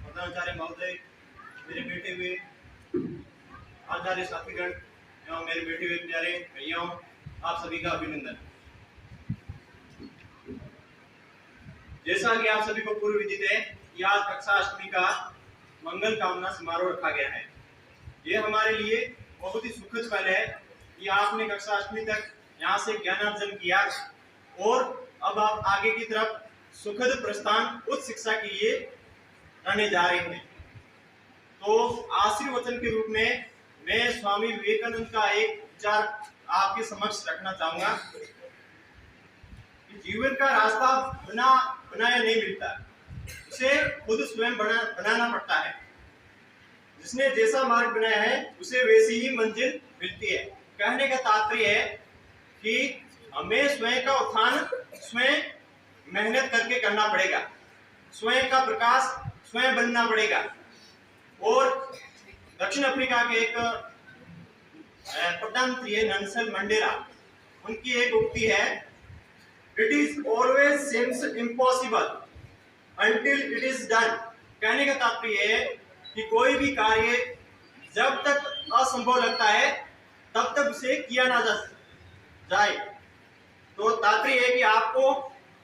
प्रधानाचार्य महोदय, मेरे बेटे हुए आचार्य साथीगण एवं मेरे बेटे हुए प्यारे भैयाओं, आप सभी का अभिनंदन। जैसा कि आप सभी को पूर्व विदित है कि आज कक्षा अष्टमी का मंगल कामना समारोह रखा गया है। ये हमारे लिए बहुत ही सुखद पल है कि आपने कक्षा अष्टमी तक यहाँ से ज्ञानार्जन किया और अब आप आगे की तरफ सुखद प्रस्थान उच्च शिक्षा के लिए करने जा रहे हैं। तो आशीर्वचन के रूप में मैं स्वामी विवेकानंद का एक विचार आपके समक्ष रखना चाहूंगा कि जीवन का रास्ता बनाया नहीं मिलता, उसे खुद स्वयं बनाना पड़ता है। जिसने जैसा मार्ग बनाया है उसे वैसी ही मंजिल मिलती है। कहने का तात्पर्य है कि हमें स्वयं का उत्थान स्वयं मेहनत करके करना पड़ेगा, स्वयं का प्रकाश स्वयं बनना पड़ेगा। और दक्षिण अफ्रीका के एक प्रधानमंत्री है नेल्सन मंडेला, उनकी एक उक्ति है, it is always seems impossible until it is done. कहने का तात्पर्य है कि कोई भी कार्य जब तक असंभव लगता है तब तक उसे किया ना जाए। तो तात्पर्य है कि आपको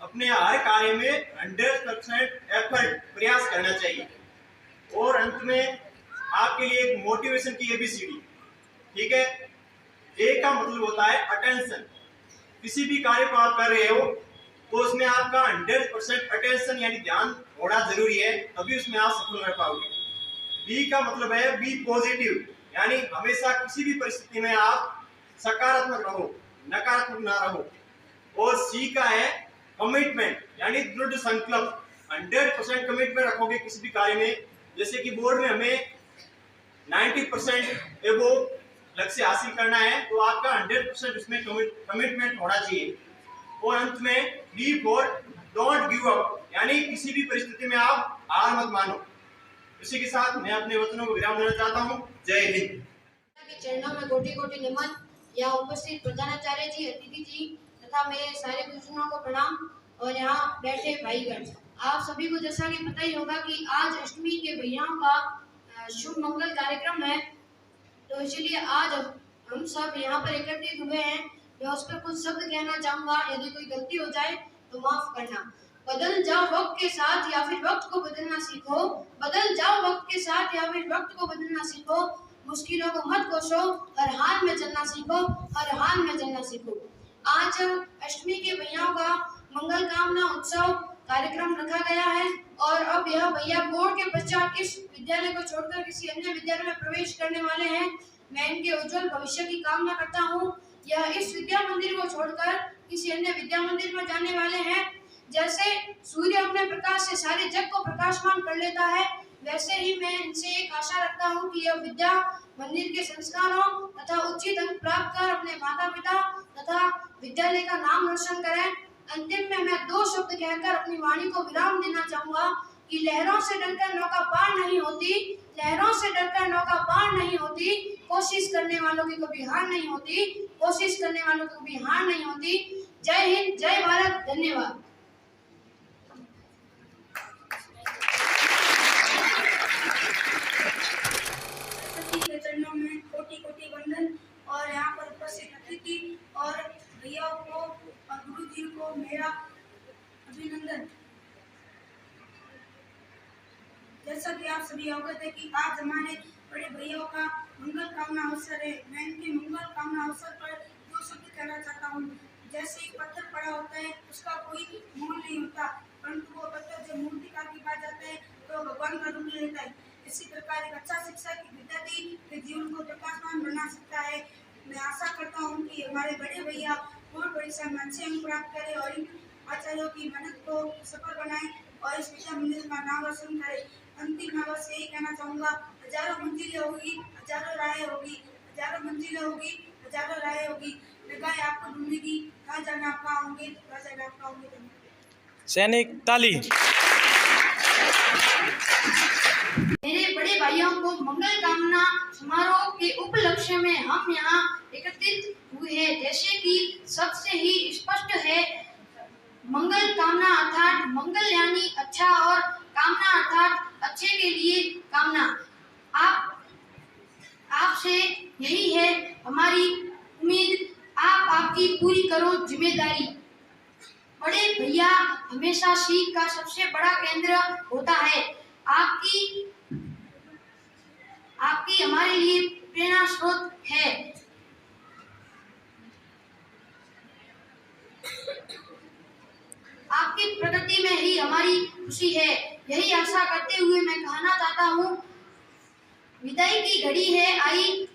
अपने हर कार्य में 100% एफर्ट प्रयास करना चाहिए। और अंत में आपके लिए एक मोटिवेशन की एबीसीडी, ठीक है। ए का मतलब होता है अटेंशन। किसी भी कार्य को आप कर रहे हो तो उसमें आपका 100% अटेंशन यानी ध्यान होना जरूरी है, तभी उसमें आप सफल रह पाओगे। बी का मतलब है बी पॉजिटिव, यानी हमेशा किसी भी परिस्थिति में आप सकारात्मक रहो, नकारात्मक ना रहो। और सी का है कमिटमेंट, यानी दृढ़ संकल्प। 100% कमिटमेंट रखोगे किसी भी कार्य में। जैसे कि बोर्ड में हमें 90% एबो लक्ष्य हासिल करना है तो आपका 100% उसमें कमिटमेंट होना चाहिए। और अंत में B for don't give up, यानी किसी भी परिस्थिति में आप हार मत मानो। इसी के साथ मैं अपने वचनों को विराम देना चाहता हूँ। जय हिंद। चरणों में कोटि कोटि नमन। यहाँ उपस्थित प्रधानाचार्य जी, अतिथि जी तथा मेरे सारे गुरुजनों को प्रणाम। और यहाँ बैठे भाईगण, आप सभी को जैसा कि पता ही होगा कि आज अष्टमी के भैयाओं का शुभ मंगल कार्यक्रम है, तो इसलिए आज हम सब यहाँ पर एकत्रित हुए हैं। मैं उस पर कुछ शब्द कहना चाहूँगा, यदि कोई गलती हो जाए तो माफ करना। बदल जाओ वक्त के साथ या फिर वक्त को बदलना सीखो, बदल जाओ वक्त के साथ या फिर वक्त को बदलना सीखो। मुश्किलों को मत कोसो, हर हाल में चलना सीखो, हर हाल में चलना सीखो। आज अष्टमी के भैयाओं का मंगल कामना उत्सव कार्यक्रम रखा गया है और अब यह भैया बोर्ड के पश्चात इस विद्यालय को छोड़कर किसी अन्य विद्यालय में प्रवेश करने वाले हैं। मैं इनके उज्जवल भविष्य की कामना करता हूँ। यह इस विद्या मंदिर को छोड़कर किसी अन्य विद्या मंदिर में जाने वाले हैं। जैसे सूर्य अपने प्रकाश से सारे जग को प्रकाशमान कर लेता है, वैसे ही मैं इनसे एक आशा रखता हूँ कि यह विद्या मंदिर के संस्कारों तथा उचित अंक प्राप्त कर अपने माता पिता तथा विद्यालय का नाम रोशन करें। अंतिम में मैं दो शब्द कहकर अपनी वाणी को विराम देना चाहूंगा कि लहरों से डरकर नौका पार नहीं होती, लहरों से डरकर नौका पार नहीं होती। कोशिश करने वालों की कभी हार नहीं होती, कोशिश करने वालों की कभी हार नहीं होती। जय हिंद, जय भारत, धन्यवाद। चरणों में कोटि कोटि वंदन। और यहाँ पर उपस्थित अतिथि और भैया को और गुरु जी को मेरा अभिनंदन। जैसा कि आप सभी अवगत है कि आज हमारे बड़े भैयाओं का मंगल कामना अवसर है। मैं इनके मंगल कामना अवसर पर दो शब्द कहना चाहता हूँ। जैसे एक पत्थर पड़ा होता है, उसका कोई मोल नहीं होता, परंतु वो पत्थर जब मूर्तिकार के पास जाता है तो भगवान का रूप लेता है। इसी प्रकार एक अच्छा शिक्षा की विद्यार्थी के जीवन को प्रकाशमान बना सकता है। मैं आशा करता हूँ कि हमारे बड़े भैया बोर्ड परीक्षा में अच्छे अंक प्राप्त करें और इन आचार्यों की मेहनत को सफल बनाएं और इस विद्या मंदिर का नाम रोशन करें। अंतिम में बस यही कहना चाहूँगा, हजारों मंजिलें होगी, हजारों राहें होगी, हजारों मंजिलें होगी, हजारों राहें होगी। गाय आपको ढूंढेगी, कहाँ जाना आप पाओगे, कहाँ जाना आप पाओगे। सैनिक ताली। मेरे बड़े भाई भाइयों को मंगल कामना समारोह के उपलक्ष्य में हम यहाँ एकत्रित हुए हैं। जैसे कि सबसे ही स्पष्ट है, मंगल कामना अर्थात मंगल यानी अच्छा और कामना अर्थात अच्छे के लिए कामना। आपसे यही है हमारी उम्मीद, आप आपकी पूरी करो जिम्मेदारी। बड़े भैया हमेशा सीख का सबसे बड़ा केंद्र होता है। आपकी हमारे लिए प्रेरणा स्रोत है। आपकी प्रगति में ही हमारी खुशी है। यही आशा करते हुए मैं कहना चाहता हूँ, विदाई की घड़ी है आई,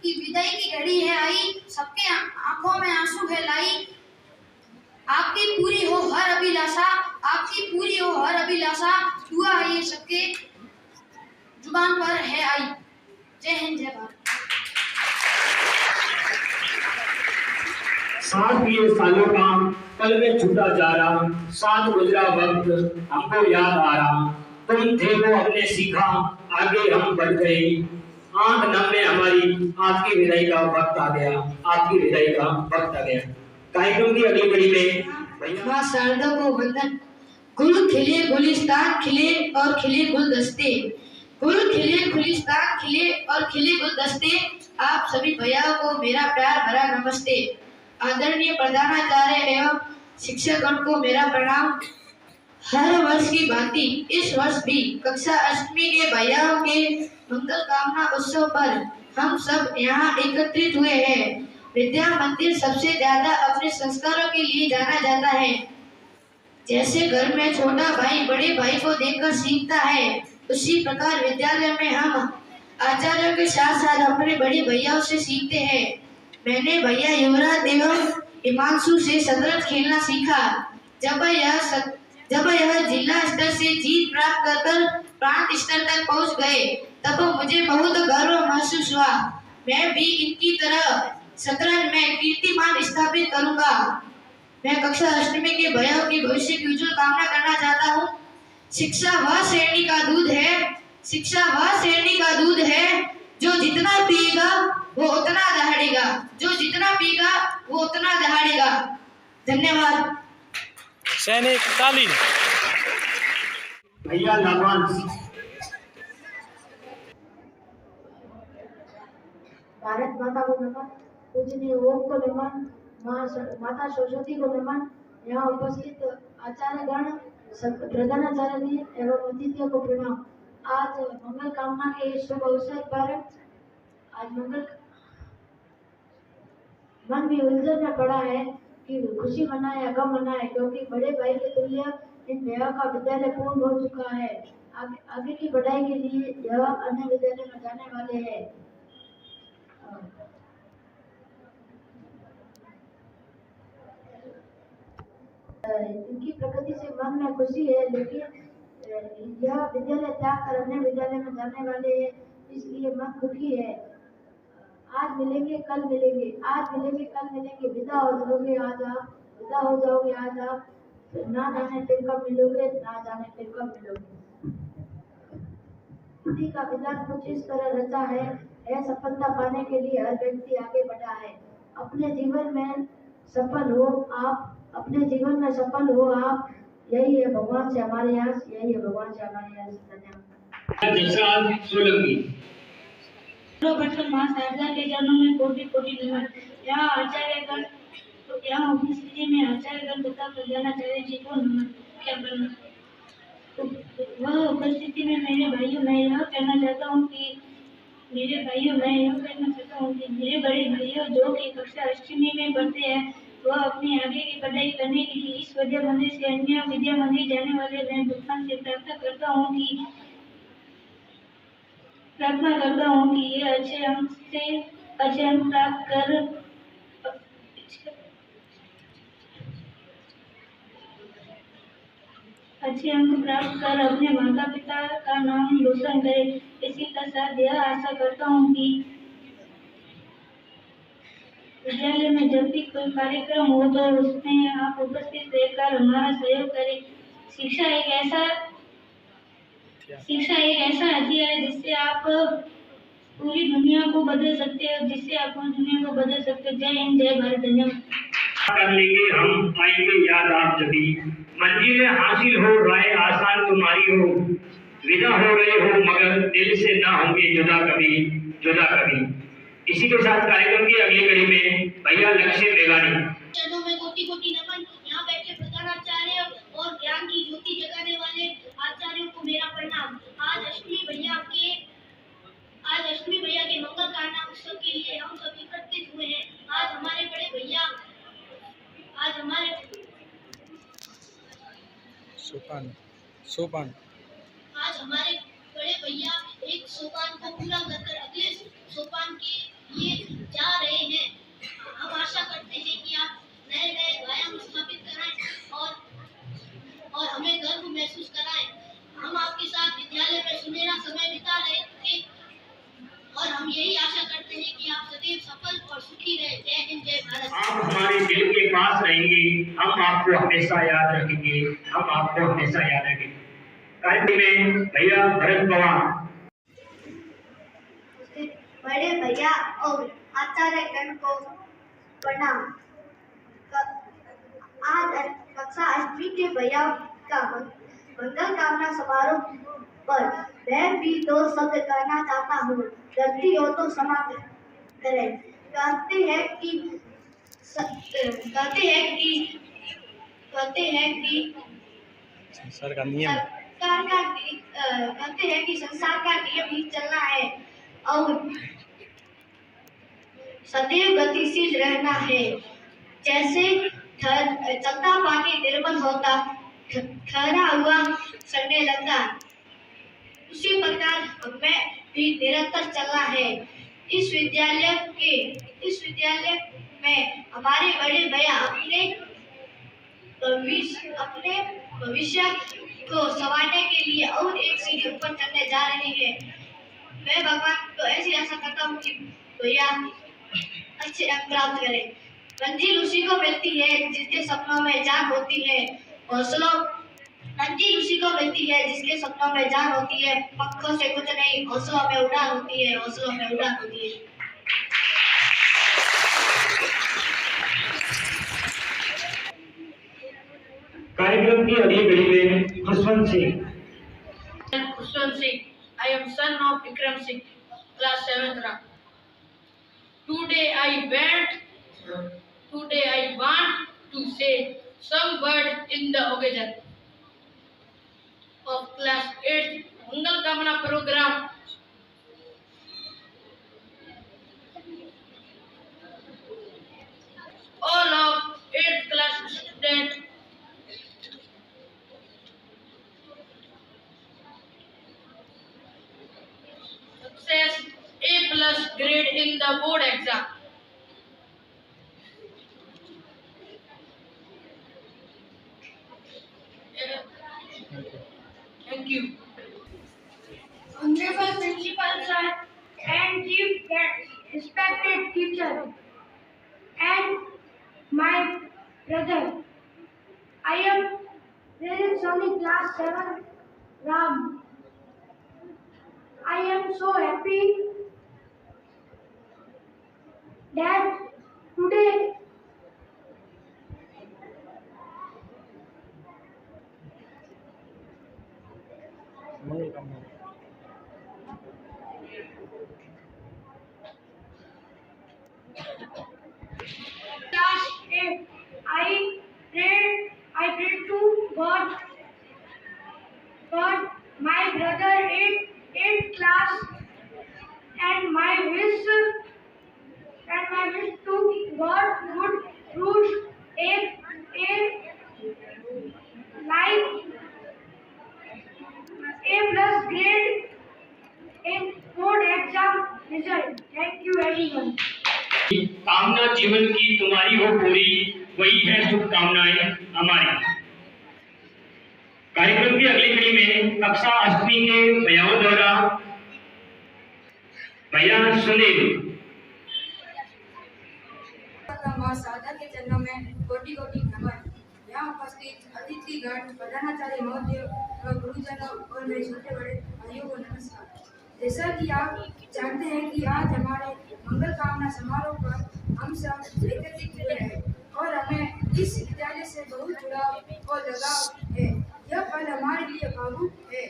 सबके आंखों में आंसू है लाई। आपकी पूरी हो हर अभिलाषा, दुआ है ये सबके जुबान पर है आई। जय हिंद, जय भारत। 60 सालों का पल में छूटा जा रहा, साथ गुजरा वक्त हमको याद आ रहा। तुम थे वो हमने सीखा, आगे हम बढ़ गए। आंख नम में हमारी आपकी विदाई का वक्त आ गया। कार्यक्रम की अगली कड़ी में माँ शारदा को वंदन। गुल खिले गुलिस्तान खिले और खिले गुलदस्ते, गुल खिले गुलिस्तान खिले और खिले गुलदस्ते। आप सभी भैयाओं को मेरा प्यार भरा नमस्ते। आदरणीय प्रधानाचार्य एवं शिक्षकगण को मेरा प्रणाम। हर वर्ष की भांति इस वर्ष भी कक्षा 8वीं के भैयाओं के मंगल कामना उत्सव पर हम सब यहाँ एकत्रित हुए हैं। विद्या मंदिर सबसे ज्यादा अपने संस्कारों के लिए जाना जाता है। जैसे घर में छोटा भाई बड़े भाई को देखकर सीखता है, उसी प्रकार विद्यालय में हम आचार्यों के साथ साथ अपने बड़े भैयाओं से सीखते हैं। मैंने भैया युवराज एवं हिमांशु से शतरंज खेलना सीखा। जब यह जिला स्तर से जीत प्राप्त कर प्रांत स्तर तक पहुंच गए, तब मुझे बहुत गर्व महसूस हुआ। मैं भी इनकी तरह शतरंज में कीर्तिमान स्थापित करूंगा। मैं कक्षा 8वीं के भैयाओं की भविष्य की उज्जवल कामना करना चाहता हूँ। शिक्षा वह श्रेणी का दूध है जो जितना पिएगा वो उतना दहाड़ेगा। धन्यवाद। सैनिक ताली। भैया लाभांश। भारत माता को नमन, पूजनीय ओम को नमन, माता सरस्वती को नमन। यहाँ उपस्थित आचार्य गण, प्रधानाचार्य जी एवं अतिथियों को प्रणाम। आज मंगल कामना के शुभ अवसर पर मन भी उलझन में पड़ा है कि खुशी मनाए या गम मनाए, क्योंकि बड़े भाई के तुल्य इन भैया का विद्यालय पूर्ण हो चुका है। आगे की पढ़ाई के लिए यह अन्य विद्यालय में जाने वाले हैं। इनकी प्रगति से मन में खुशी है, लेकिन यह विद्यालय त्याग कर अन्य विद्यालय में जाने वाले हैं, इसलिए मन दुखी है। आज मिलेंगे कल मिलेंगे, विदा हो जाओगे आज आप, ना जाने फिर कब मिलोगे। किसी का विधान कुछ इस तरह रचा है, सफलता पाने के लिए हर व्यक्ति आगे बढ़ा है। अपने जीवन में सफल हो आप, यही है भगवान से हमारे यहाँ। धन्यवाद। माँ शारदा के चरणों में कोटि कोटि नमन। यहाँ आचार्यगण उपस्थिति में आचार्यगण तथा प्रधानाचार्य जी को नमन। वह उपस्थिति में मेरे भाइयों मैं यह कहना चाहता हूँ कि मेरे बड़े भैया जो कि कक्षा 8वीं में पढ़ते हैं, वह अपनी आगे की पढ़ाई करने के लिए इस विद्या मंदिर से अन्य विद्या मंदिर जाने वाले मैं भगवान से प्रार्थना करता हूँ कि ये अच्छे अंक प्राप्त कर अपने माता पिता का नाम रोशन करे। इसी के साथ यह आशा करता हूँ कि विद्यालय में जब भी कोई कार्यक्रम हो तो उसमें आप उपस्थित रहकर हमारा सहयोग करें। शिक्षा एक ऐसा हथियार है जिससे आप पूरी दुनिया को बदल सकते हैं, जिससे अपन दुनिया को बदल सकते हैं। जय हिंद, जय भारत, धन्यवाद। कर लेंगे हम, आएंगे याद आप जभी, मंजिलें हासिल हो, राह आसान तुम्हारी हो, विदा हो रहे हो मगर दिल से ना होंगे जुदा कभी, जुदा कभी। इसी के साथ कार्यक्रम की अगली कड़ी में भैया लक्ष्य मेघानी। चरणों में कोटि कोटि नमन। यहाँ बैठे प्रधानाचार्य और ज्ञान की ज्योति जगाने वाले आचार्यों को मेरा प्रणाम। आज अष्टमी भैया के मंगल कामना उत्सव के लिए हम सब एकत्रित हुए हैं। आज हमारे बड़े भैया एक सोपान को पूरा कर अगले सोपान के लिए जा रहे हैं। हम आशा करते हैं कि आप नए नए व्यायाम स्थापित कराएं और हमें गर्व महसूस कराएं। हम आपके साथ विद्यालय में सुनहरा समय बिता रहे थे और हम यही आशा करते हैं कि आप सदैव सफल और सुखी रहे। जय हिंद, जय भारत। आप हमारे दिल के पास रहेंगे, हम आपको हमेशा याद रखेंगे, हम आपको हमेशा याद रखेंगे। कार्यक्रम में भैया भरत पवार। बड़े भैया और आचार्य गण को प्रणाम। आज कक्षा 8वीं के भैया का मंगल कामना समारोह पर मैं भी 2 शब्द कहना चाहता हूँ। गलती हो तो क्षमा करें। कहते हैं कि संसार का नियम, कहते हैं कि संसार का नियम ही चलना है और सदैव गतिशील रहना है। जैसे चलता पानी निर्मल होता, ठहरा हुआ सड़ने लगता, उसी प्रकार हमें भी निरंतर चलना है। इस विद्यालय में हमारे बड़े भैया अपने भविष्य को संवारने के लिए और एक सीढ़ी ऊपर चढ़ने जा रहे हैं। मैं भगवान को ऐसी आशा करता हूँ कि भैया अच्छे अंक प्राप्त करें। मंजिल उसी को मिलती है जिसके सपनों में जान होती है, मंजिल उसी को मिलती है जिसके सपनों में जान होती है। पंखों से कुछ नहीं, हौसलों में उड़ान होती है, हौसलों में उड़ान होती है। कार्यक्रम की अगली कड़ी में Khushwant Singh. I am son of Vikram Singh, class 7th rank. Today I want to say some word in the occasion of class 8 Mangal Kamana program. All of 8th class students success A+ grade in the board exam. Thank you. Honorable Principal Sir and Chief Guest, respected teacher, and my brother, I am Prerit Soni, class 7, Ram. I am so happy that today class 8, I prayed to God, my brother 8th class, and my wish to God would fruit a like A+ grade in board exam result. Thank you everyone. कामना जीवन की तुम्हारी हो पूरी, वही है शुभकामनाएं हमारी। कार्यक्रम की अगली कड़ी में कक्षा 8वीं के भैयाओं द्वारा भैया सुनील। मां सादा के चरणों में कोटि कोटि नमन। यहाँ उपस्थित अतिथिगण, प्रधानाचार्य महोदय और गुरुजनों और मेरे छोटे बड़े भाइयों को नमस्कार। जैसा कि आप जानते हैं कि आज हमारे मंगल कामना समारोह पर हम सब एकत्रित हुए हैं और हमें इस विद्यालय से बहुत जुड़ाव और लगाव है। यह पल हमारे लिए भावुक है।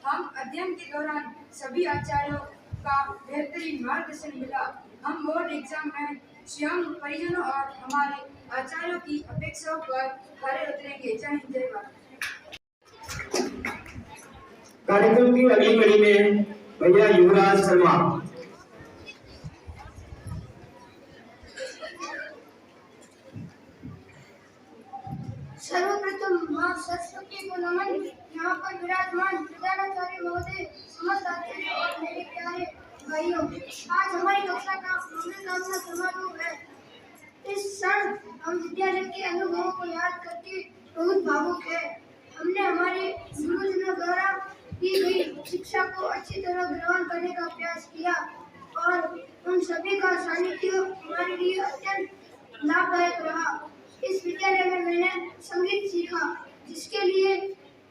हम अध्ययन के दौरान सभी आचार्यों का बेहतरीन मार्गदर्शन मिला। हम बोर्ड एग्जाम में स्वयं परिजनों और हमारे आचार्यों की अपेक्षाओं पर खरे उतरेंगे। जय हिंद, जय भारत। कार्यक्रम की अगली कड़ी में भैया युवराज शर्मा। सर्वप्रथम मां सरस्वती को नमन। यहाँ पर विराजमान प्रधानाचार्य महोदय, समस्त आचार्य और मेरे प्यारे भाइयों, आज हमारी कक्षा का मंगल कामना समारोह है। इस क्षण हम विद्यालय के अनुभवों को याद करके बहुत भावुक है। हमने हमारे गुरुजनों द्वारा दी गई शिक्षा को अच्छी तरह ग्रहण करने का प्रयास किया और उन सभी का सानिध्य हमारे लिए अत्यंत लाभदायक रहा। इस विद्यालय में मैंने संगीत सीखा, जिसके लिए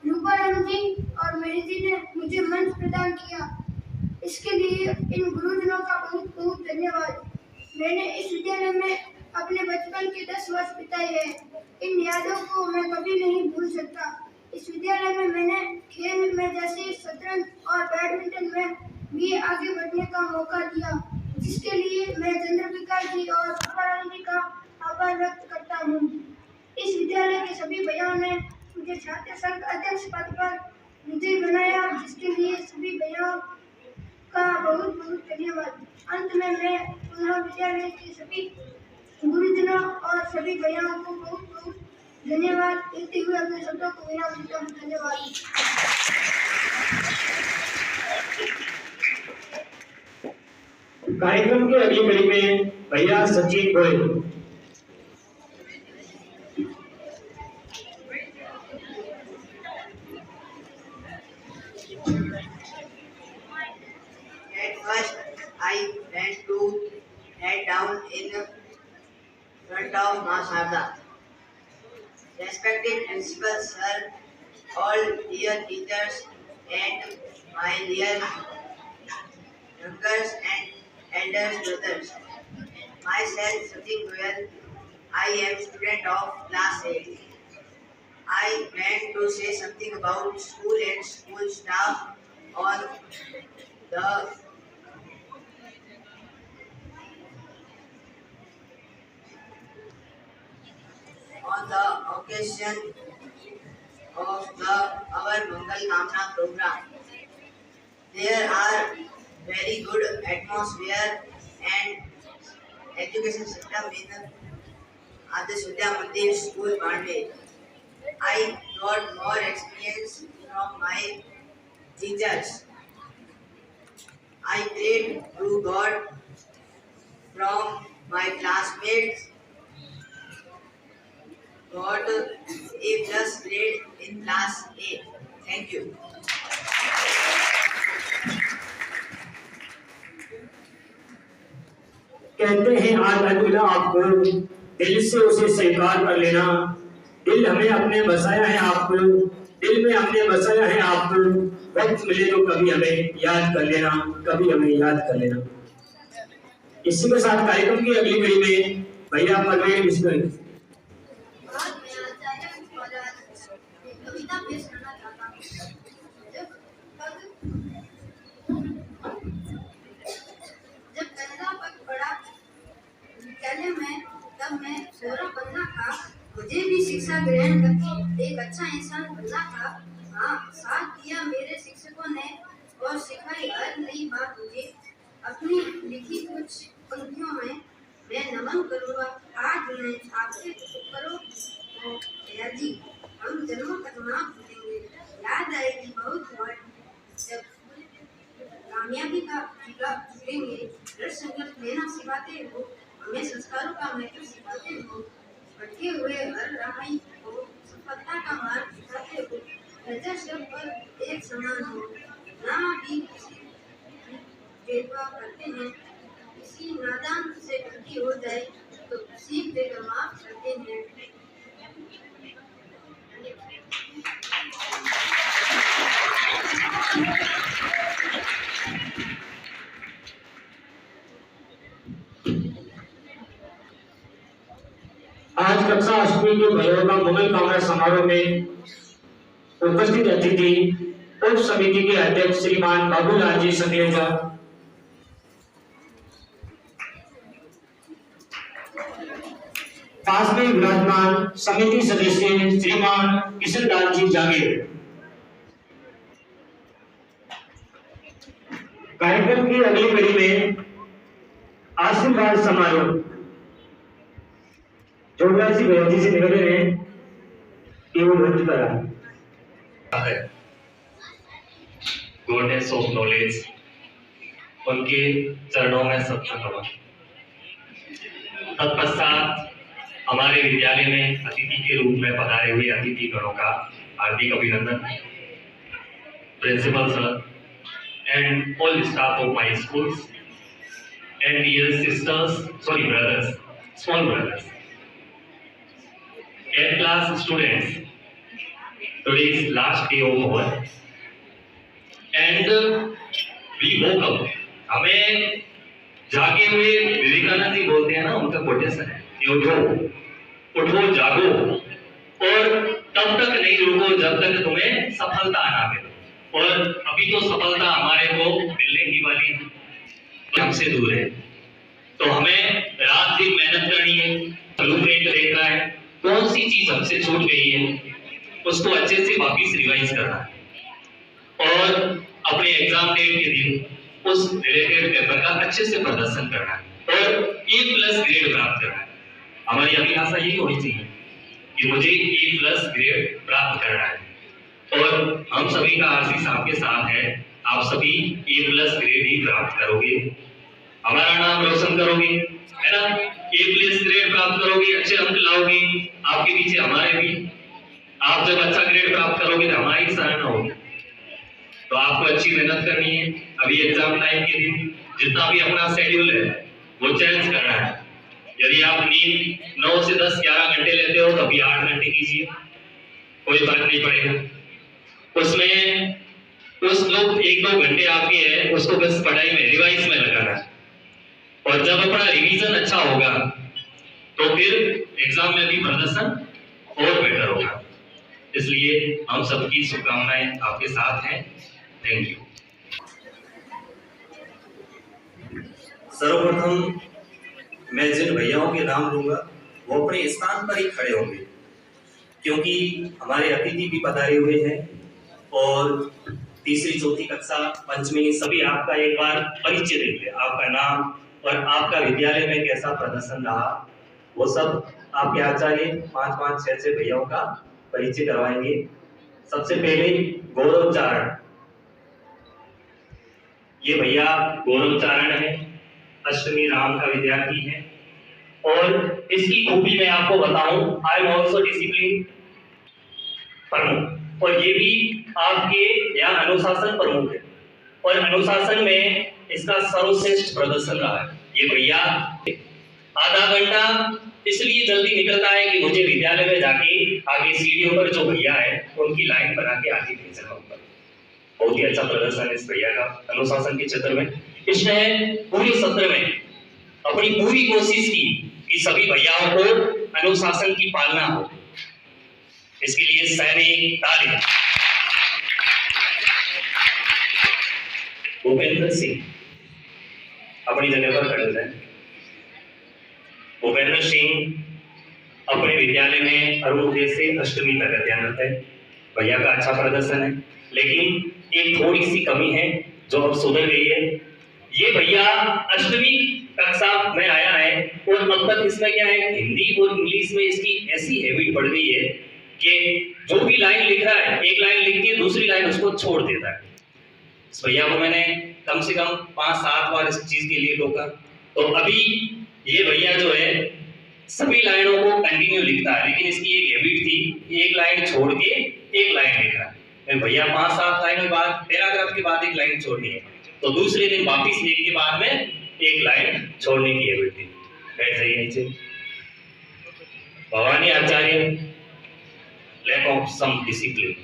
रूपाराम जी और मेरी जी ने मुझे मंच प्रदान किया। इसके लिए इन गुरुजनों का बहुत बहुत धन्यवाद। मैंने इस विद्यालय में अपने बचपन के 10 वर्ष बिताए हैं। इन यादों को मैं कभी नहीं भूल सकता। इस विद्यालय में मैंने खेल में जैसे शतरंज और बैडमिंटन में भी आगे बढ़ने का मौका दिया, जिसके लिए मैं चंद्रप्रकाश जी और रूपाराम जी का आभार व्यक्त करता हूँ। इस विद्यालय के सभी भैयाओं ने मुझे छात्र संघ अध्यक्ष पद पर विजयी बनाया, जिसके लिए सभी भैयाओं का बहुत बहुत धन्यवाद। अंत में मैं पुनः विद्यालय के सभी गुरुजनों और सभी भैयाओं को बहुत बहुत धन्यवाद देते हुए अपने शब्दों को विराम देता हूँ। धन्यवाद। कार्यक्रम की अगली कड़ी में भैया Sachin Goyal. At first, I went to head down in front of Ma Sharda. Respected principal sir, all dear teachers, and my dear youngers and elders brothers. Myself, Sachin Goyal, I am student of class 8. I plan to say something about school and school staff on the occasion of our Mangal Kamna program. There are very good atmosphere and education system in Adarsh Vidya Mandir School, Bande. I got more experience from my teachers. I prayed to God from my classmates got A+ grade in class 8. Thank you. कहते हैं आज अल्लाह आपको दिल से उसे स्वीकार कर लेना। दिल हमें अपने बसाया है आपको, दिल में हमने बसाया है आपको। वक्त मिले तो कभी हमें याद कर लेना, कभी हमें याद कर लेना। इसी के साथ कार्यक्रम की अगली कड़ी में भैया परवेज बिस्मिल। कविता पेश करना चाहता हूँ। जब गंगा पग पड़ा विद्यालय में, तब मैं 16 बनना था। मुझे भी शिक्षा ग्रहण करके एक अच्छा इंसान बनना था। हाँ, साथ दिया मेरे शिक्षकों ने और सिखाई हर नई बात मुझे। अपनी लिखी कुछ पंक्तियों में मैं नमन करूँगा। आज मैं आपसे करो भैया जी, हम जन्मों तक ना भूलेंगे। याद आएगी बहुत बार जब कामयाबी का टीका झूलेंगे। दृढ़ संकल्प लेना सिखाते हो, हमें संस्कारों का महत्व सिखाते हो। भटके हुए हर राही को सफलता का मार्ग दिखाते हो। नजर सब पर एक समान हो, ना भी किसी भेदभाव करते हैं। किसी नादान से गलती हो जाए तो सीख देकर माफ करते हैं। आज कक्षा 8वीं के भाइयों का मंगल कामना समारोह में उपस्थित अतिथि उप समिति के अध्यक्ष श्रीमान बाबूलाल जी सनेजा, पास में विराजमान समिति सदस्य श्रीमान किशनलाल जी जागीर। कार्यक्रम की अगली कड़ी में आशीर्वाद समारोह। जोगराज जी से निवेदन है कि वो मंच पर आए। गोडनेस ऑफ नॉलेज, उनके चरणों में सत्ता नमन। तत्पश्चात हमारे विद्यालय में अतिथि के रूप में पधारे हुए अतिथि गणों का हार्दिक अभिनंदन। Principal sir and all staff of my schools and dear sisters, sorry brothers, small brothers, 8th class students, today is last day of our and we woke up. हमें जागे हुए विवेकानंद जी बोलते हैं ना, उनका कोटेशन है कि उठो जागो और तब तक नहीं रुको जब तक तुम्हें सफलता ना मिले। और अभी तो सफलता हमारे को मिलने की वाली हमसे दूर है, तो हमें रात दिन मेहनत करनी है। ब्लूप्रिंट देखना है, कौन सी चीज हमसे छूट गई है उसको अच्छे से वापिस रिवाइज करना है और अपने एग्जाम डेट के दिन उस रिलेटेड पेपर का अच्छे से प्रदर्शन करना है और A+ ग्रेड प्राप्त करना है। हमारी अभिलाषा यही होनी चाहिए कि मुझे A+ ग्रेड प्राप्त करना है और हम सभी का आशीष आपके साथ है। आप सभी A+ ग्रेड ही प्राप्त करोगे, हमारा नाम रोशन करोगे, है ना। A+ ग्रेड प्राप्त करोगे, अच्छे अंक लाओगे, आपके पीछे हमारे भी। आप जब अच्छा ग्रेड प्राप्त करोगे तो हमारी ही सराहना होगी। तो आपको अच्छी मेहनत करनी है। अभी एग्जाम टाइम के दिन जितना भी अपना शेड्यूल है वो चेंज करना है। यदि आप नींद 9 से 10 11 घंटे लेते हो तो अभी 8 घंटे कीजिए, कोई फर्क नहीं पड़ेगा। उसमें उस लोग 1-2 घंटे आपके हैं उसको बस पढ़ाई में रिवाइज में लगाना है और जब अपना रिवीजन अच्छा होगा तो फिर एग्जाम में भी प्रदर्शन और बेटर होगा। इसलिए हम सबकी शुभकामनाएं आपके साथ हैं। Thank you. सर्वप्रथम मैं जिन भैयाओं के नाम लूंगा वो अपने स्थान पर ही खड़े होंगे, क्योंकि हमारे अतिथि भी पधारे हुए हैं और तीसरी चौथी कक्षा पंचमी सभी आपका एक बार परिचय देंगे, आपका नाम और आपका विद्यालय में कैसा प्रदर्शन रहा वो सब आपके आचार्य 5-5, 6 भैयाओं का परिचय करवाएंगे। सबसे पहले गौरव चारण, ये भैया गौरव चारण है, अष्टमी राम का विद्यार्थी है और इसकी खूबी मैं आपको बताऊं, आई एम ऑल्सो डिसिप्लिन प्रमुख और ये भी आपके यहाँ अनुशासन प्रमुख है और अनुशासन में इसका सर्वश्रेष्ठ प्रदर्शन रहा है। ये भैया आधा घंटा इसलिए जल्दी निकलता है कि मुझे विद्यालय में जाके आगे सीढ़ियों पर जो भैया है उनकी लाइन बना के आगे भेजना होगा। बहुत ही अच्छा प्रदर्शन है इस भैया का अनुशासन के क्षेत्र में। इसने पूरे सत्र में अपनी पूरी कोशिश की कि सभी भैयाओं को अनुशासन की पालना हो। इसके लिए सैनिक ताली। भूपेंद्र सिंह अपनी जगह पर खड़े हैं। भूपेंद्र सिंह अपने विद्यालय में अरुणोदय से अष्टमी तक अध्ययनरत है। भैया का अच्छा प्रदर्शन है, लेकिन एक थोड़ी सी कमी है जो अब सुधर गई है। ये भैया अष्टमी कक्षा में आया है और अब तक इसमें क्या है, हिंदी और इंग्लिश में इसकी ऐसी हैबिट बढ़ गई है कि जो भी लाइन लिख रहा है एक लाइन लिख के दूसरी लाइन उसको छोड़ देता है। इस भैया को मैंने कम से कम 5-7 बार इस चीज के लिए टोका, तो अभी ये भैया जो है सभी लाइनों को कंटिन्यू लिखता है, लेकिन इसकी एक हैबिट थी एक लाइन छोड़ के एक लाइन लिखना है। भैया 5-7 लाइन के बाद पैराग्राफ के बाद एक लाइन छोड़नी है, तो दूसरे दिन वापिस एक के बाद में एक लाइन छोड़ने की हैबिट थी। बैठ जाइए नीचे। भवानी आचार्य लैक ऑफ सम डिसिप्लिन,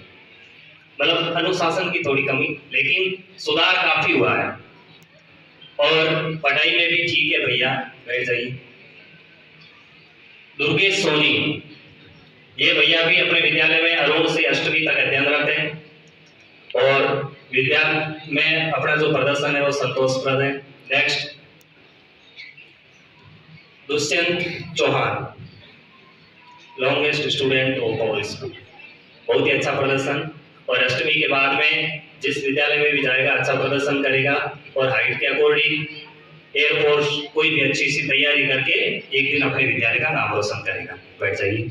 मतलब अनुशासन की थोड़ी कमी, लेकिन सुधार काफी हुआ है और पढ़ाई में भी ठीक है भैया। बैठ जाइए। दुर्गेश सोनी, ये भैया भी अपने विद्यालय में अरुण से अष्टमी तक अध्ययनरत हैं और विद्या में अपना जो प्रदर्शन है वो संतोषप्रद है। Next, Dushyant Chauhan, longest student of our school, बहुत ही अच्छा प्रदर्शन, और अष्टमी के बाद में जिस विद्यालय में भी जाएगा अच्छा प्रदर्शन करेगा और हाइट के अकॉर्डिंग एयरफोर्स कोई भी अच्छी सी तैयारी करके एक दिन अपने विद्यालय का नाम रोशन करेगा। बैठ जाइए।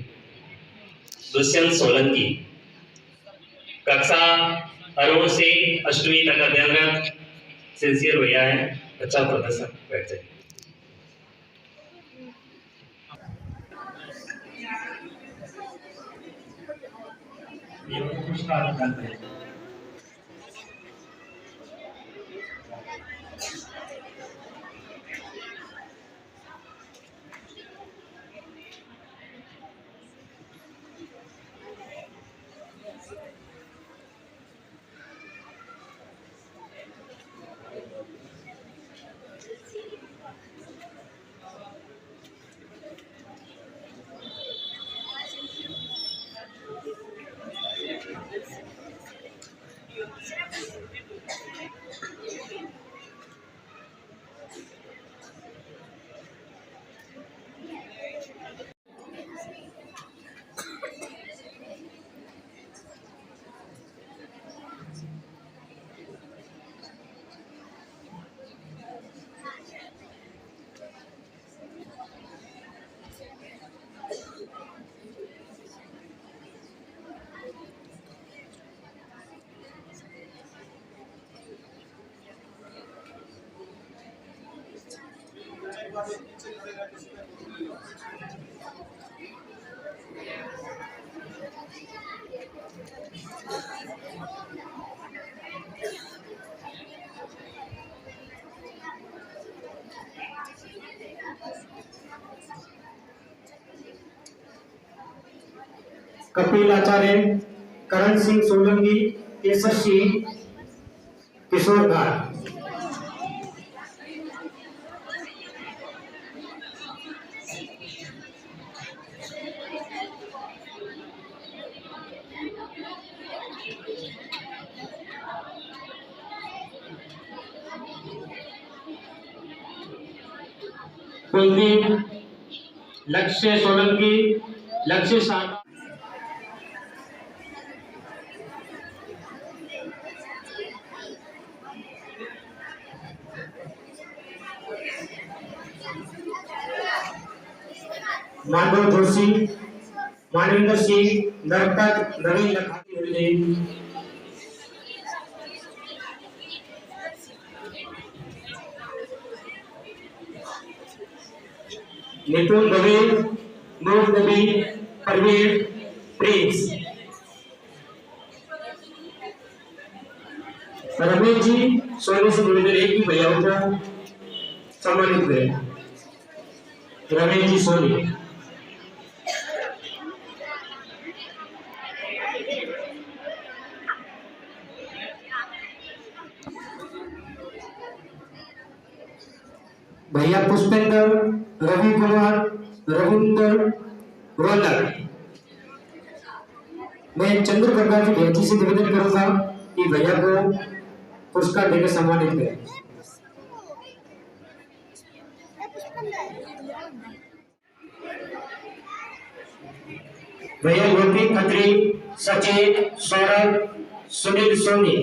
दुष्यंत सोलंकी, कक्षा अरुण से अष्टमी तक अध्ययनरत, सिंसियर भैया है, अच्छा प्रदर्शन। बैठ जाइए। कपिल आचार्य, करण सिंह सोलंकी, केसर सिंह, किशोर घाट। कुलदीप, लक्ष्य सोलंकी, लक्ष्य सागर, माधव जोशी, मानविंदर सिंह, नरपत, नवीन लखानी, निपुण दवे, नूर नबी, परवीन, प्रिंस। रमेश जी सोने से निवेदन है कि भैया को सम्मानित करें। रमेश जी सोनी। भैया पुष्पेंद्र, रवि कुमार, रविंदर, रोलक। मैं चंद्र प्रकाश जी भैया से निवेदन करूंगा कि भैया को पुरस्कार देकर सम्मानित करें। भैया योगी खत्री, सचिन, सौरभ, सुनील सोनी।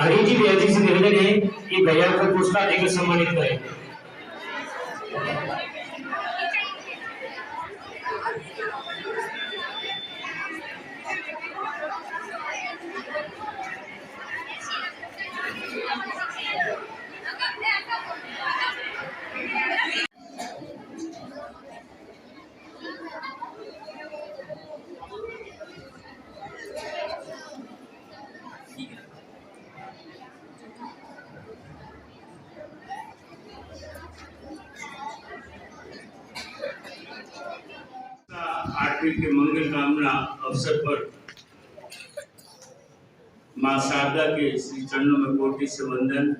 हरी जी भैया से निवेदन है कि भैया को पुरस्कार देकर सम्मानित करें। आठवीं के मंगल कामना अवसर पर मां शारदा के श्री चरणों में कोटि से वंदन।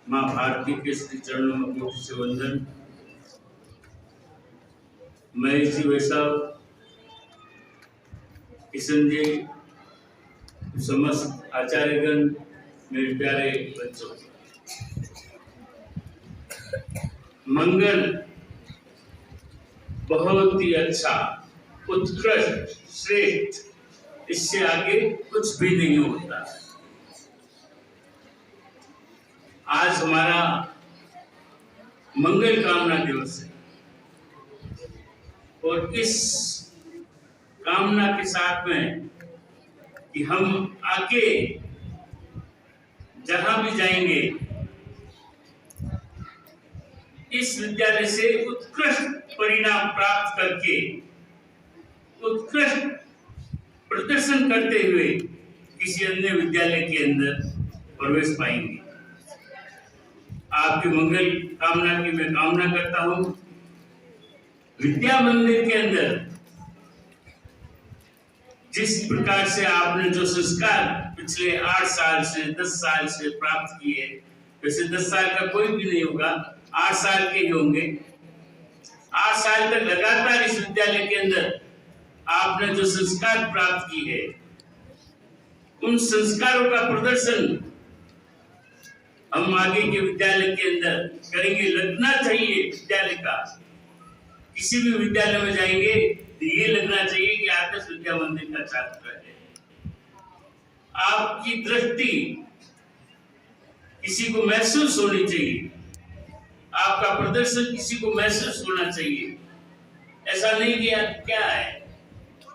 माँ भारती के श्री चरणों में कोटि से वंदन। महेश जी वैसाव, किशन जी, समस्त आचार्यगण, मेरे प्यारे बच्चों, मंगल बहुत ही अच्छा, उत्कृष्ट, श्रेष्ठ, इससे आगे कुछ भी नहीं होता। आज हमारा मंगल कामना दिवस है और इस कामना के साथ में कि हम आगे जहां भी जाएंगे इस विद्यालय से उत्कृष्ट परिणाम प्राप्त करके उत्कृष्ट प्रदर्शन करते हुए किसी अन्य विद्यालय के अंदर प्रवेश पाएंगे। आपके मंगल कामना की मैं कामना करता हूं। विद्या मंदिर के अंदर जिस प्रकार से आपने जो संस्कार पिछले 8 साल से 10 साल से प्राप्त किए, वैसे 10 साल का कोई भी नहीं होगा, 8 साल के ही होंगे। 8 साल तक लगातार इस विद्यालय के अंदर आपने जो संस्कार प्राप्त की है, उन संस्कारों का प्रदर्शन हम आगे के विद्यालय के अंदर करेंगे। लगना चाहिए विद्यालय का, किसी भी विद्यालय में जाएंगे तो ये लगना चाहिए कि आदर्श विद्या मंदिर का छात्र है। आपकी दृष्टि किसी को महसूस होनी चाहिए, आपका प्रदर्शन किसी को महसूस होना चाहिए। ऐसा नहीं कि यार क्या है,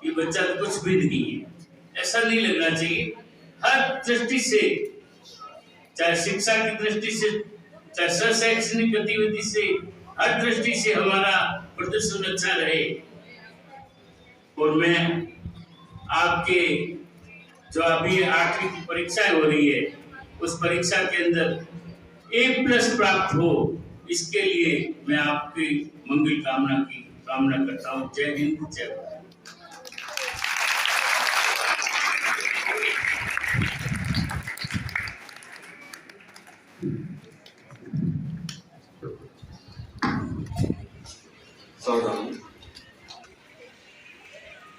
ये बच्चा तो कुछ भी नहीं है, ऐसा नहीं लगना चाहिए। हर दृष्टि से, चाहे शिक्षा की दृष्टि से, चाहे शैक्षणिक गतिविधि से, हर दृष्टि से हमारा प्रदर्शन अच्छा रहे। और मैं आपके जो अभी 8वीं की परीक्षाएं हो रही है, उस परीक्षा के अंदर A+ प्राप्त हो, इसके लिए मैं आपकी मंगल कामना की कामना करता हूँ। जय हिंद, जय भारत।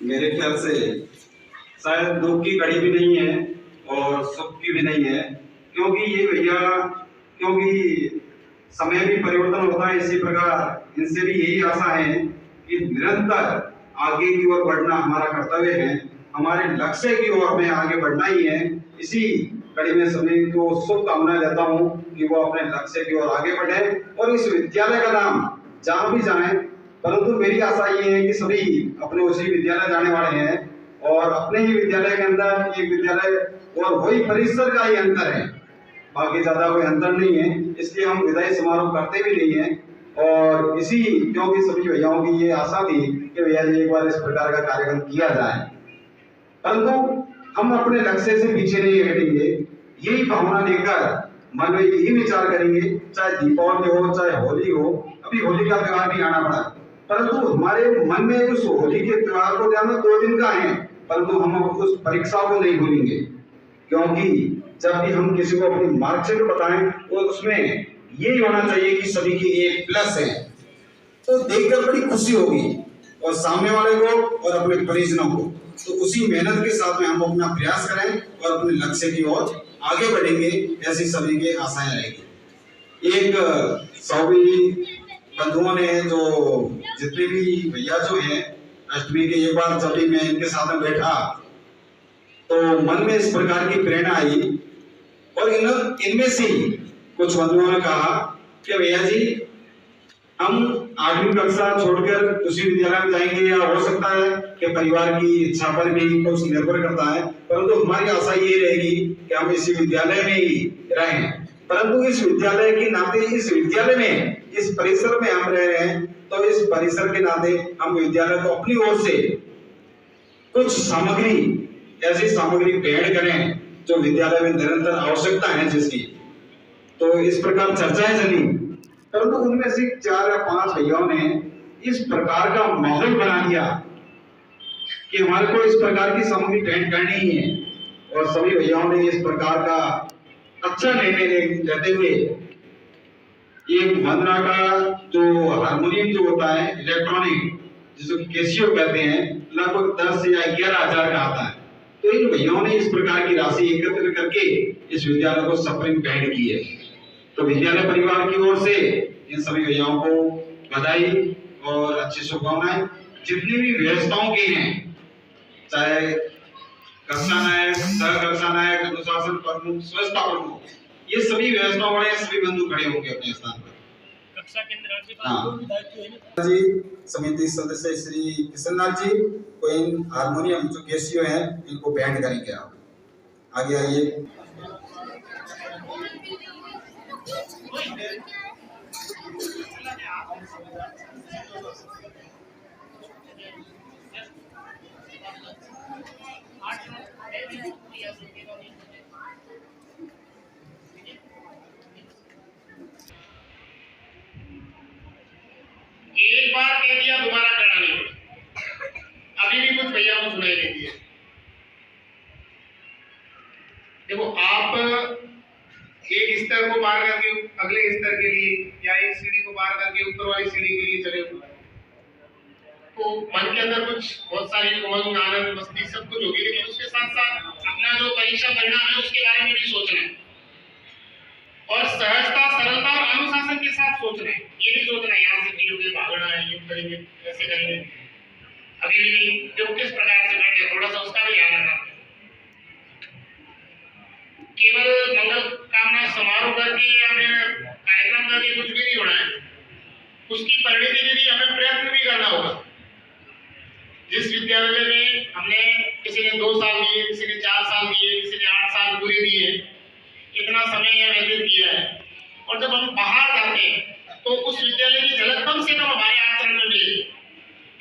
मेरे ख्याल से शायद दुख की घड़ी भी नहीं है और सुख की भी नहीं है, क्योंकि ये भैया, क्योंकि समय भी परिवर्तन होता है, इसी प्रकार इनसे भी यही आशा है कि निरंतर आगे की ओर बढ़ना हमारा कर्तव्य है, हमारे लक्ष्य की ओर में आगे बढ़ना ही है। इसी कड़ी में सभी को शुभकामनाएं देता हूँ कि वो अपने लक्ष्य की ओर आगे बढ़े और इस विद्यालय का नाम जहाँ भी जाए, परंतु मेरी आशा ये है कि सभी अपने उसी विद्यालय जाने वाले हैं और अपने ही विद्यालय के अंदर एक विद्यालय और वही परिसर का ही अंतर है, बाकी ज्यादा कोई अंतर नहीं है। इसलिए हम विदाई समारोह करते भी नहीं है और इसी क्योंकि सभी भैयाओं की ये आशा थी कि भैया जी एक बार इस प्रकार का कार्यक्रम किया जाए, परंतु हम अपने लक्ष्य से पीछे नहीं हटेंगे। यही भावना लेकर मन में यही विचार करेंगे, चाहे दीपावली हो चाहे होली हो। अभी होली का त्योहार भी आना पड़ा, परंतु हमारे मन में उस होली के त्योहार को जाना 2 दिन का है, परंतु हम उस परीक्षा को नहीं भूलेंगे, क्योंकि जब भी हम किसी को अपनी मार्कशीट बताएं तो उसमें यही होना चाहिए कि सभी की A+ है, तो देखकर बड़ी खुशी होगी और सामने वाले को और अपने परिजनों को। तो उसी मेहनत के साथ में हम अपना प्रयास करें और अपने लक्ष्य की ओर आगे बढ़ेंगे, ऐसी सभी की आशाएं रहेगी। एक सभी बंधुओं ने जो जितने भी भैया जो हैं, अष्टमी के एक बार जब भी मैं इनके साथ में बैठा तो मन में इस प्रकार की प्रेरणा आई और इनमें से कुछ बंधुओं ने कहा कि भैया जी हम 8वीं कक्षा छोड़कर उसी विद्यालय में जाएंगे, या हो सकता है कि परिवार की इच्छा पर भी कुछ निर्भर करता है, परंतु हमारी आशा ये रहेगी कि हम इसी विद्यालय में ही रहें। परंतु इस विद्यालय के नाते, इस विद्यालय में, इस परिसर में हम रह रहे हैं, तो इस परिसर के नाते हम विद्यालय को अपनी ओर से कुछ सामग्री, ऐसी सामग्री भेंट करें जो विद्यालय में निरंतर आवश्यकता है जिसकी। तो इस प्रकार चर्चाएं चली, परंतु उनमें से 4 या 5 भैयाओं ने इस प्रकार का माहौल बना दिया कि हमारे को इस प्रकार की सामग्री भेंट करनी ही है, और सभी भैयाओं ने इस प्रकार का अच्छा निर्णय लेते हुए एक वंदना का जो हारमोनियम जो होता है इलेक्ट्रॉनिक, जिसको कैसियो कहते हैं, लगभग 10 या 11,000 का आता है। तो इन भैयाओं ने इस प्रकार की राशि एकत्र करके इस विद्यालय को सफल बैंड की है। तो विद्यालय परिवार की ओर से इन सभी भैयाओं को बधाई और अच्छी शुभकामनाएं। जितनी भी व्यवस्थाओं के हैं, चाहे कक्षा नायक, सह कक्षा नायक, अनुशासन प्रमुख, स्वच्छता प्रमुख, ये सभी व्यवस्थाओं वाले सभी बंधु खड़े होंगे अपने स्थान पर। कक्षा केंद्र जी समिति सदस्य श्री किशनलाल जी को इन हारमोनियम जो कैसियो है इनको बैंड करेंगे। आप आगे आइए। एक बार कह दिया दोबारा करना नहीं पड़ा। अभी भी कुछ भैया को सुनाई देती है। देखो, आप एक स्तर को पार करके अगले स्तर के लिए या एक सीढ़ी को पार करके ऊपर वाली सीढ़ी के लिए चले हुए, तो मन के अंदर कुछ बहुत सारी उमंग, आनंद, मस्ती सब कुछ होगी, लेकिन उसके साथ साथ अपना जो परीक्षा परिणाम है उसके बारे में भी सोचना है और सहजता, सरलता और अनुशासन के साथ सोचना है। ये नहीं सोचना यहाँ से गिरोगे, भागना है, ये करेंगे, ऐसे करेंगे, अभी भी जो किस प्रकार से बैठे, थोड़ा सा उसका भी ध्यान रखना। केवल मंगल कामना समारोह करके या फिर कार्यक्रम करके कुछ भी नहीं होना है। उसकी परिणति के लिए हमें प्रयत्न भी करना होगा। जिस विद्यालय में हमने किसी ने 2 साल दिए, किसी ने 4 साल दिए, किसी ने 8 साल पूरे दिए, इतना समय यह व्यतीत किया है, और जब हम बाहर जाते हैं तो उस विद्यालय की झलक कम से कम हमारे आचरण में मिले।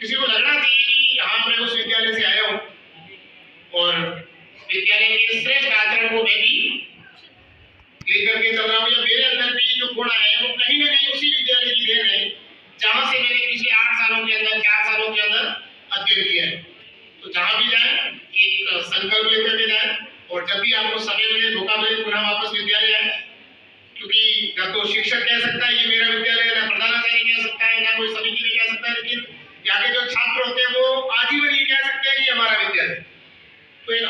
किसी को लगना चाहिए कि हाँ, मैं उस विद्यालय से आया हूँ और विद्यालय के श्रेष्ठ आचरण को मैं भी लेकर के चल रहा हूँ, या मेरे अंदर भी जो गुण आए हैं वो कहीं ना कहीं उसी विद्यालय की देन है जहाँ से मैंने पिछले 8 सालों के अंदर, 4 सालों के अंदर अध्ययन किया है। तो जहाँ भी जाए एक संकल्प लेकर के जाए, और जब भी आपको समय मिले, मौका मिले, पुनः वापस विद्यालय आए, क्योंकि न तो शिक्षक कह सकता है ये मेरा विद्यालय है, न प्रधानाचार्य कह सकता है, न कोई समिति में कह सकता है, लेकिन यहाँ के जो छात्र होते हैं वो आजीवन ये कह सकते हैं कि हमारा विद्यालय। तो एक